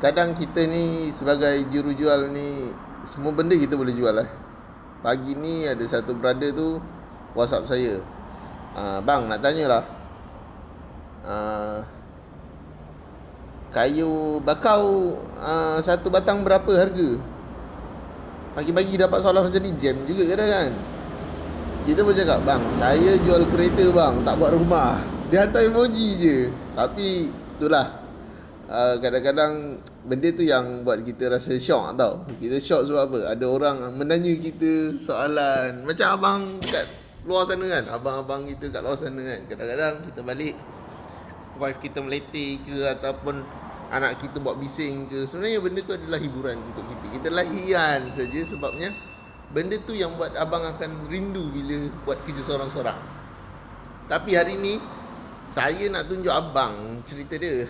kadang kita ni sebagai jurujual ni, semua benda kita boleh jual lah. Pagi ni ada satu brother tu WhatsApp saya, bang nak tanya lah, kayu bakau satu batang berapa harga? Pagi-pagi dapat soalan macam ni, jam juga kadang kan. Kita pun cakap, bang saya jual kereta bang, tak buat rumah. Dia hantar emoji je. Tapi itulah, kadang-kadang benda tu yang buat kita rasa syok tau. Kita syok sebab apa? Ada orang menanya kita soalan. Macam abang kat luar sana kan, abang-abang kita kat luar sana kan, kadang-kadang kita balik, wife kita meletih ke, ataupun anak kita buat bising ke, sebenarnya benda tu adalah hiburan untuk kita. Kita lahian saja, sebabnya benda tu yang buat abang akan rindu bila buat kerja seorang-seorang. Tapi hari ni saya nak tunjuk abang cerita dia.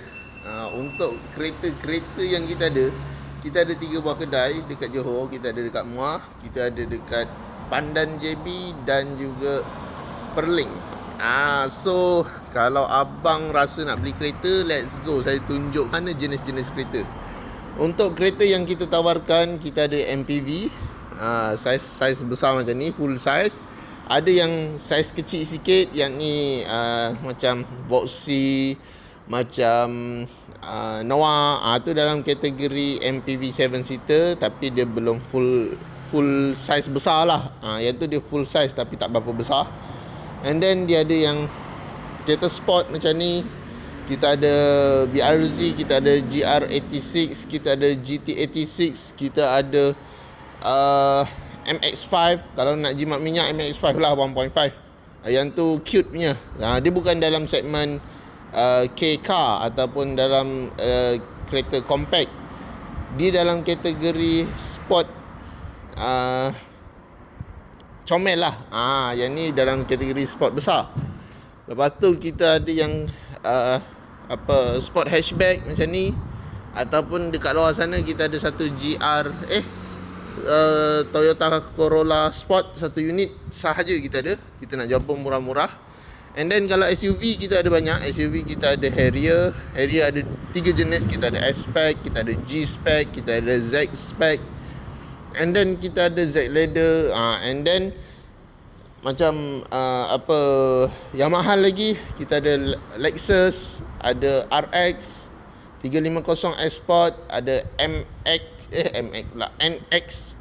Untuk kereta-kereta yang kita ada 3 buah kedai dekat Johor. Kita ada dekat Muar, kita ada dekat Pandan JB dan juga Perling. So kalau abang rasa nak beli kereta, let's go. Saya tunjuk mana jenis-jenis kereta. Untuk kereta yang kita tawarkan, kita ada MPV, saiz besar macam ni, full size. Ada yang saiz kecil sikit, yang ni macam Voxy, macam Noah, tu dalam kategori MPV 7-seater, tapi dia belum full size besar lah. Yang tu dia full size tapi tak berapa besar. And then dia ada yang kereta sport macam ni. Kita ada BRZ, kita ada GR86, kita ada GT86, kita ada MX-5. Kalau nak jimat minyak, MX-5 lah 1.5. Yang tu cute punya. Dia bukan dalam segmen K-car ataupun dalam kereta compact. Dia dalam kategori sport, comel lah. Yang ni dalam kategori sport besar. Lepas tu kita ada yang sport hatchback macam ni. Ataupun dekat luar sana kita ada satu Toyota Corolla Sport, satu unit sahaja kita ada. Kita nak jual pun murah-murah. And then kalau SUV kita ada banyak. SUV kita ada Harrier ada 3 jenis. Kita ada S-Spec, kita ada G-Spec, kita ada Z-Spec, and then kita ada Z-Ladder. And then macam yang mahal lagi, kita ada Lexus, ada RX 350 S Sport, ada NX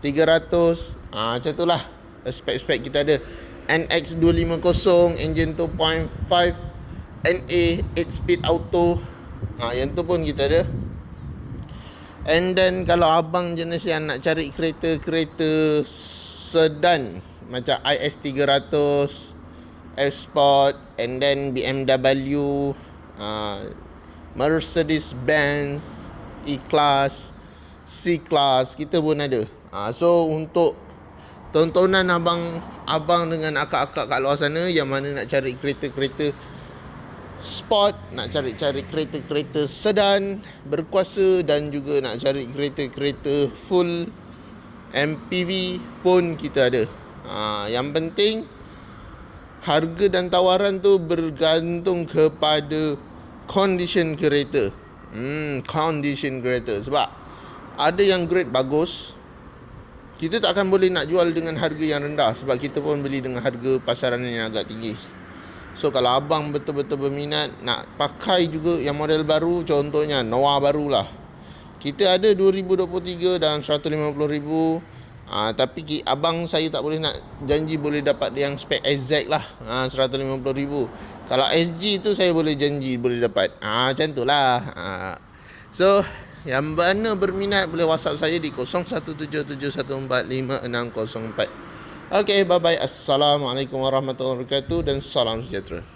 300. Macam tu lah spek-spek kita ada. NX 250 engine 2.5 NA 8 speed auto. Yang tu pun kita ada. And then kalau abang jenis yang nak cari kereta-kereta sedan macam IS 300, F Sport, and then BMW, Mercedes Benz, E-Class, C-Class, kita pun ada. So untuk tontonan abang dengan akak-akak kat luar sana yang mana nak cari kereta-kereta sport, nak cari kereta-kereta sedan berkuasa, dan juga nak cari kereta-kereta full MPV pun kita ada. Yang penting harga dan tawaran tu bergantung kepada condition kereta. Condition kereta. Sebab ada yang grade bagus, kita tak akan boleh nak jual dengan harga yang rendah, sebab kita pun beli dengan harga pasaran yang agak tinggi. So kalau abang betul-betul berminat nak pakai juga yang model baru, contohnya Noah barulah, kita ada 2023 dalam 150,000. Tapi abang saya tak boleh nak janji boleh dapat yang spek exact lah, 150,000. Kalau SG tu saya boleh janji boleh dapat. Macam tu lah. So yang mana berminat boleh WhatsApp saya di 0177145604. Okay, bye-bye. Assalamualaikum warahmatullahi wabarakatuh dan salam sejahtera.